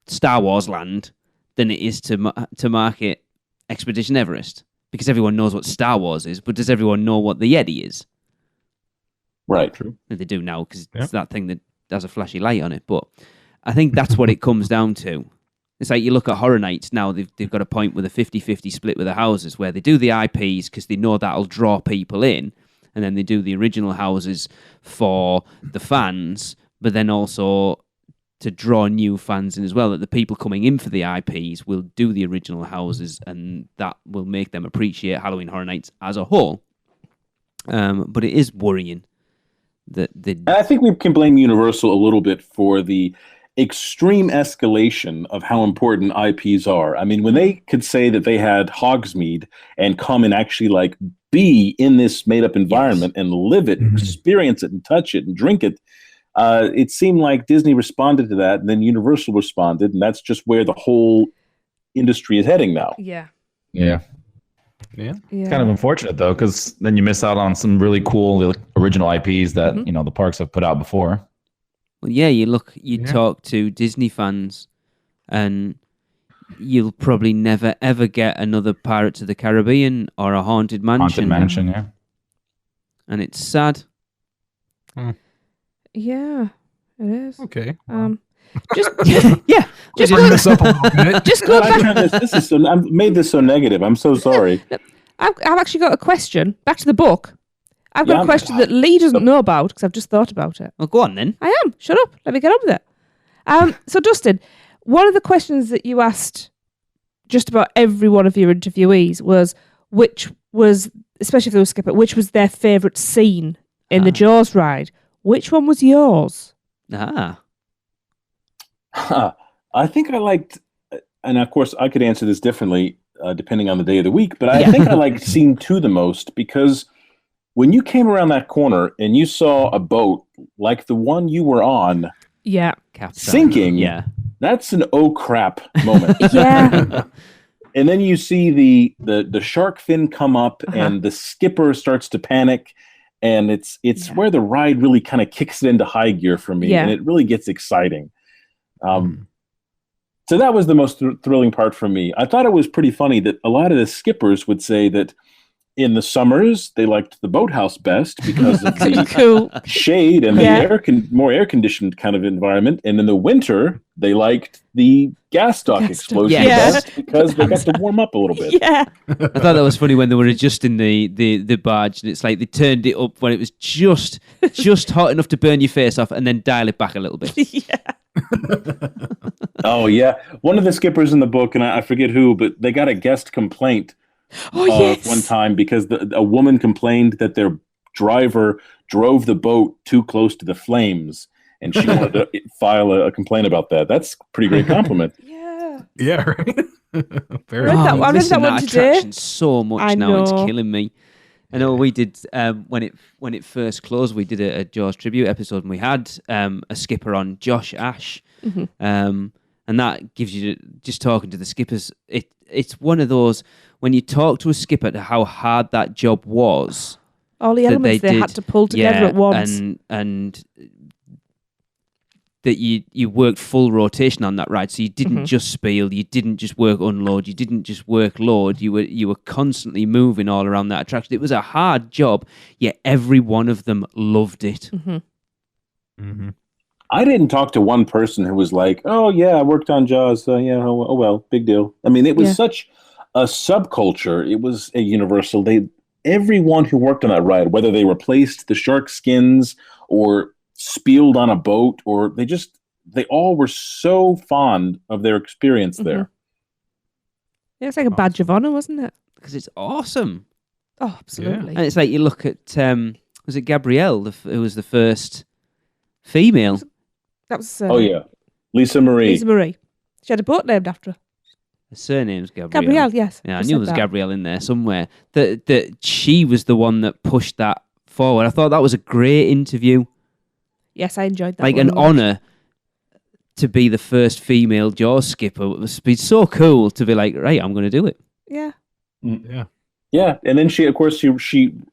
Star Wars Land than it is to market Expedition Everest because everyone knows what Star Wars is, but does everyone know what the Yeti is? Right. True. They do now because Yeah. it's that thing that has a flashy light on it. But I think that's what it comes down to. It's like you look at Horror Nights now, they've got a point with a 50-50 split with the houses where they do the IPs because they know that'll draw people in, and then they do the original houses for the fans, but then also to draw new fans in as well, that the people coming in for the IPs will do the original houses, and that will make them appreciate Halloween Horror Nights as a whole. But it is worrying that And I think we can blame Universal a little bit for the extreme escalation of how important IPs are. I mean, when they could say that they had Hogsmeade and come and actually like be in this made up environment and live it, Mhm. experience it and touch it and drink it, it seemed like Disney responded to that and then Universal responded. And that's just where the whole industry is heading now. Yeah. Yeah. Yeah. It's kind of unfortunate though, because then you miss out on some really cool original IPs that the parks have put out before. Well, yeah, you Yeah. talk to Disney fans, and you'll probably never ever get another Pirates of the Caribbean or a Haunted Mansion. Haunted Mansion, yeah. And it's sad. Yeah, it is. Okay. Just Yeah, just Bring go, this up a little bit. just go I back. turned this is so, I've made this so negative. I'm so sorry. I've actually got a question. Back to the book. I've got Yeah, a question that Lee doesn't know about because I've just thought about it. well, go on then. I am. Shut up. Let me get on with it. So, Dustin, one of the questions that you asked just about every one of your interviewees was which was, especially if they were skipper, which was their favourite scene in the Jaws ride. Which one was yours? I think I liked, and of course I could answer this differently depending on the day of the week, but I think I liked scene 2 the most because when you came around that corner and you saw a boat like the one you were on Yeah. Captain. sinking, Yeah. that's an oh crap moment. Yeah. And then you see the shark fin come up and the skipper starts to panic. And it's where the ride really kind of kicks it into high gear for me. Yeah. And it really gets exciting. So that was the most thrilling part for me. I thought it was pretty funny that a lot of the skippers would say that in the summers, they liked the boathouse best because of the Cool. shade and the more air-conditioned kind of environment. And in the winter, they liked the gas stock explosion best because they got to warm up a little bit. Yeah. I thought that was funny when they were adjusting the barge, and it's like they turned it up when it was just hot enough to burn your face off, and then dial it back a little bit. Yeah. Oh, yeah. One of the skippers in the book, and I forget who, but they got a guest complaint one time because a woman complained that their driver drove the boat too close to the flames, and she wanted to file a complaint about that. That's a pretty great compliment. Yeah. Yeah, right. Fair I read enough. that- I read missing one that today. attraction so much I now. It's know. killing me. I know we did when it first closed. We did a Jaws tribute episode, and we had a skipper on, Josh Ash, and that gives you just talking to the skippers. It's one of those when you talk to a skipper to how hard that job was. All the that elements they had did. to pull together at once. and that you worked full rotation on that ride, so you didn't just spiel, you didn't just work unload, you didn't just work load, you were constantly moving all around that attraction. It was a hard job, yet every one of them loved it. I didn't talk to one person who was like, "Oh yeah, I worked on Jaws. Yeah, oh well, big deal." I mean, it was such a subculture. It was a universal. Everyone who worked on that ride, whether they replaced the shark skins or spieled on a boat, or they all were so fond of their experience there. Yeah, it's like a badge of honor, wasn't it? Because it's awesome. Oh, absolutely. And it's like you look at, was it Gabrielle, who was the first female? That was Oh yeah, Lisa Marie. Lisa Marie. She had a boat named after her. Her surname's Gabrielle. Gabrielle, yes. Yeah, I Just knew said there was that. Gabrielle in there somewhere. That she was the one that pushed that forward. I thought that was a great interview. Yes, I enjoyed that. Like one an a lot. honour to be the first female Jaws skipper. It must be so cool to be like, right, I'm going to do it. Yeah. Yeah. Yeah, and then she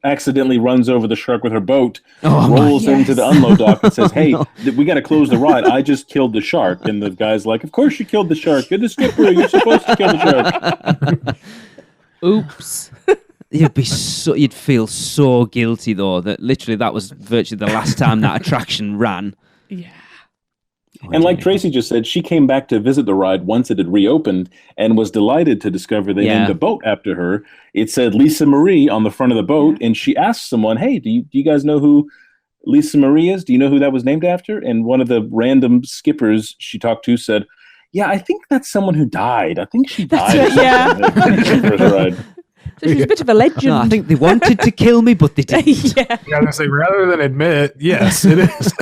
accidentally runs over the shark with her boat, Oh, rolls into the unload dock and says, "Hey, no. we got to close the ride. I just killed the shark." And the guy's like, "Of course you killed the shark. You're the skipper. You're supposed to kill the shark." Oops. You'd feel so guilty though that literally that was virtually the last time that attraction ran. Yeah. And like Tracy just said, she came back to visit the ride once it had reopened and was delighted to discover they named a boat after her. It said Lisa Marie on the front of the boat, and she asked someone, "Hey, do you guys know who Lisa Marie is? Do you know who that was named after?" And one of the random skippers she talked to said, "Yeah, I think that's someone who died. I think she died." That's right, yeah. The first ride. So she's a bit of a legend. No, I think they wanted to kill me, but they didn't. yeah. Yeah, I was gonna say, rather than admit, yes, it is.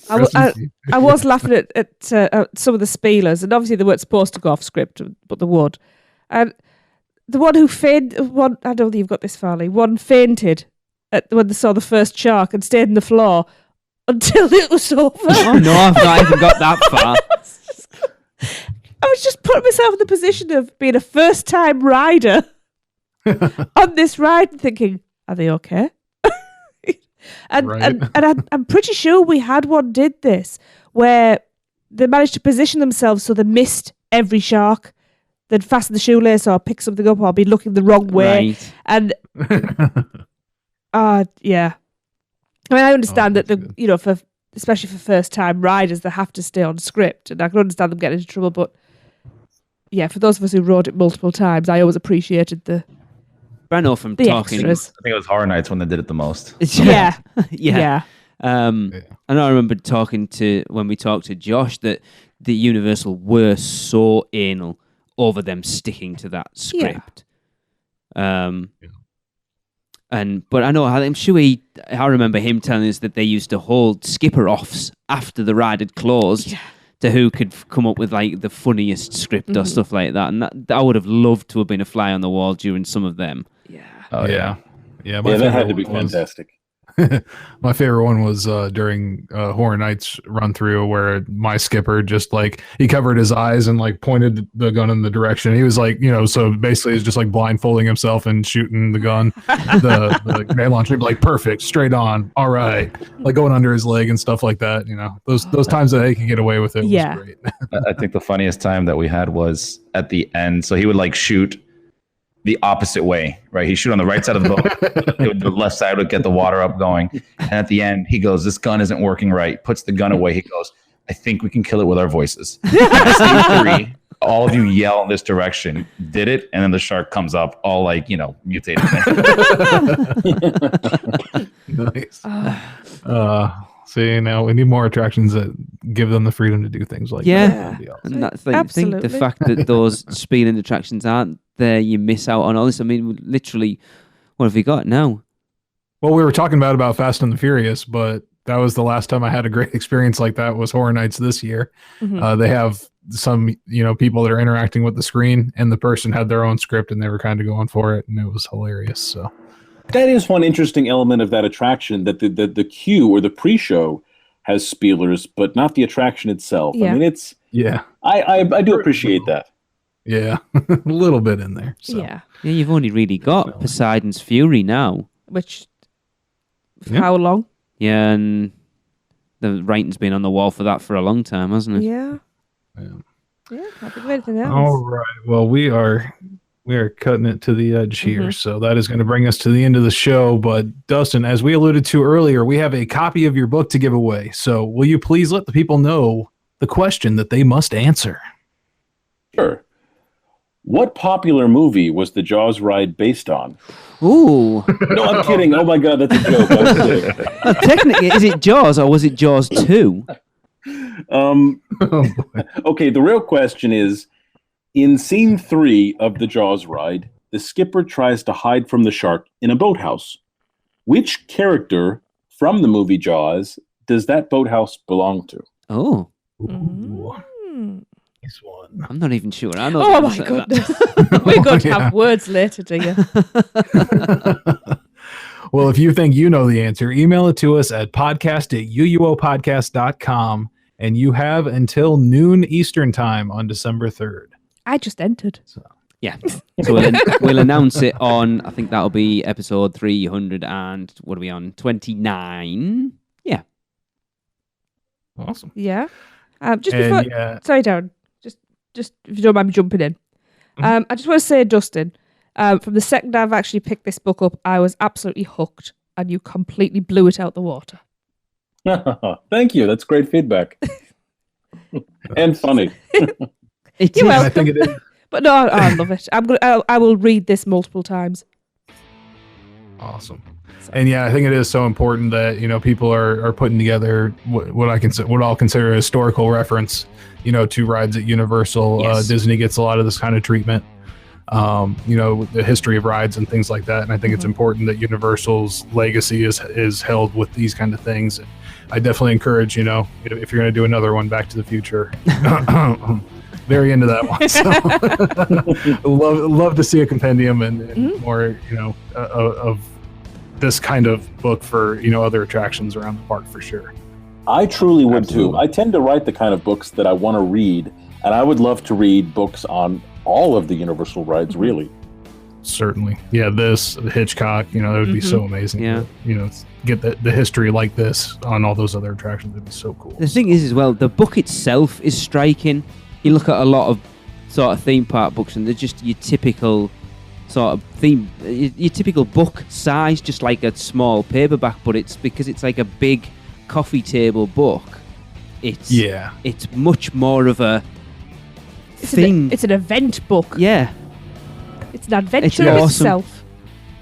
I was laughing at some of the spielers, and obviously they weren't supposed to go off script, but they would. And the one who fainted, I don't think you've got this far, Lee. One fainted when they saw the first shark and stayed on the floor until it was over. Oh no, I've not even got that far. I was just putting myself in the position of being a first-time rider on this ride and thinking, are they okay? and Right. and I'm pretty sure we had one did this where they managed to position themselves so they missed every shark. They'd fasten the shoelace or pick something up or be looking the wrong way. Right. And yeah. I mean, I understand that especially for first-time riders, they have to stay on script, and I can understand them getting into trouble. But yeah, for those of us who rode it multiple times, I always appreciated the But I know from the talking. extras. I think it was Horror Nights when they did it the most. Yeah, yeah. I know I remember when we talked to Josh that the Universal were so anal over them sticking to that script. But I'm sure I remember him telling us that they used to hold skipper offs after the ride had closed to who could come up with like the funniest script or stuff like that. And that I would have loved to have been a fly on the wall during some of them. Yeah. Oh yeah. Yeah, That had to be one was- fantastic. My favorite one was during Horror Nights run through where my skipper just he covered his eyes and pointed the gun in the direction. He was so basically he's just blindfolding himself and shooting the gun, the grenade launcher, perfect, straight on, all right, going under his leg and stuff like that. Those times that he can get away with it was great. I think the funniest time that we had was at the end. So he would shoot the opposite way, right? He'd shoot on the right side of the boat. The left side would get the water up going. And at the end, he goes, this gun isn't working right. Puts the gun away. He goes, I think we can kill it with our voices. Scene 3, all of you yell in this direction. Did it. And then the shark comes up all like, mutated. Nice. See, now we need more attractions that give them the freedom to do things like Yeah. that. And that's the thing, the fact that those speeding attractions aren't there, you miss out on all this. I mean, literally, what have we got now? Well, we were talking about Fast and the Furious, but that was the last time I had a great experience like that was Horror Nights this year. They have some, people that are interacting with the screen, and the person had their own script and they were kind of going for it, and it was hilarious. So that is one interesting element of that attraction, that the queue or the pre-show has spielers, but not the attraction itself. Yeah. I mean, it's I do appreciate that. Yeah, a little bit in there. So. Yeah. Yeah, you've only really got Poseidon's Fury now. Which, how long? Yeah, and the writing's been on the wall for that for a long time, hasn't it? Yeah. Yeah, I think of anything else. All right. Well, we are cutting it to the edge here, so that is going to bring us to the end of the show. But Dustin, as we alluded to earlier, we have a copy of your book to give away. So will you please let the people know the question that they must answer? Sure. What popular movie was the Jaws ride based on? Ooh. No, I'm kidding. Oh my God, that's a joke. I'm kidding. Technically, is it Jaws or was it Jaws 2? Okay, the real question is, in scene 3 of the Jaws ride, the skipper tries to hide from the shark in a boathouse. Which character from the movie Jaws does that boathouse belong to? Oh. Nice one. I'm not even sure. I know. Oh my goodness. We're going to have words later, do you? Well, if you think you know the answer, email it to us at podcast@uuopodcast.com, and you have until noon Eastern time on December 3rd. I just entered. Yeah. So we'll announce it on, I think that'll be episode 300 and what are we on? 29. Yeah. Awesome. Yeah. Just before, sorry, Darren. Just if you don't mind me jumping in. I just want to say, Dustin, from the second I've actually picked this book up, I was absolutely hooked, and you completely blew it out the water. Thank you. That's great feedback. And funny. You're welcome. I think it is. But no, I love it. I will read this multiple times. Awesome. And yeah, I think it is so important that, people are putting together what I'll consider a historical reference, to rides at Universal. Yes. Disney gets a lot of this kind of treatment, the history of rides and things like that. And I think it's important that Universal's legacy is held with these kind of things. I definitely encourage, if you're going to do another one, Back to the Future, very into that one. So love to see a compendium and more, of this kind of book for, other attractions around the park for sure. I truly would Absolutely. too. I tend to write the kind of books that I want to read, and I would love to read books on all of the Universal rides, really. Certainly. Yeah, this, Hitchcock, that would be so amazing. Yeah. To, get the history like this on all those other attractions. It'd be so cool. The thing is, as well, the book itself is striking. You look at a lot of sort of theme park books, and they're just your typical sort of theme, your typical book size, just like a small paperback, but it's because it's like a big coffee table book. It's much more of a thing. It's an event book. Yeah. It's an adventure It's in awesome. itself.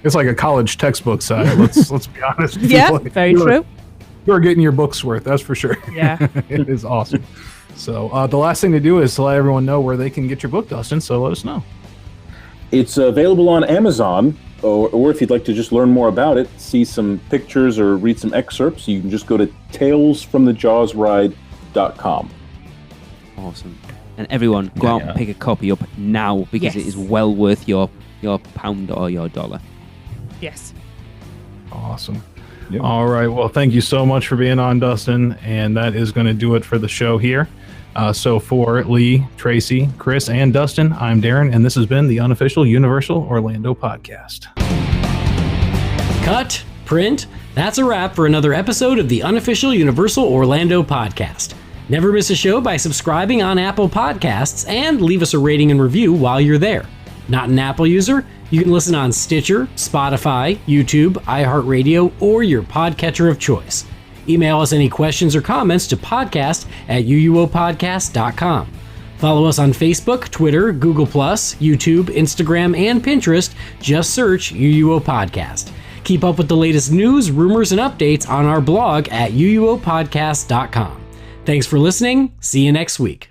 It's like a college textbook size. Let's be honest. Yeah, very true. You're getting your book's worth, that's for sure. Yeah. It is awesome. So the last thing to do is to let everyone know where they can get your book, Dustin. So let us know. It's available on Amazon, or if you'd like to just learn more about it, see some pictures or read some excerpts, you can just go to talesfromthejawsride.com. Awesome. And everyone, go out and pick a copy up now, because it is well worth your pound or your dollar. Yes. Awesome. Yep. All right. Well, thank you so much for being on, Dustin. And that is going to do it for the show here. So for Lee, Tracy, Chris, and Dustin, I'm Darren, and this has been the unofficial Universal Orlando podcast. Cut, print. That's a wrap for another episode of the unofficial Universal Orlando podcast. Never miss a show by subscribing on Apple Podcasts and leave us a rating and review while you're there. Not an Apple user? You can listen on Stitcher, Spotify, YouTube, iHeartRadio, or your podcatcher of choice. Email us any questions or comments to podcast@uuopodcast.com. Follow us on Facebook, Twitter, Google+, YouTube, Instagram, and Pinterest. Just search UUO Podcast. Keep up with the latest news, rumors, and updates on our blog at uuopodcast.com. Thanks for listening. See you next week.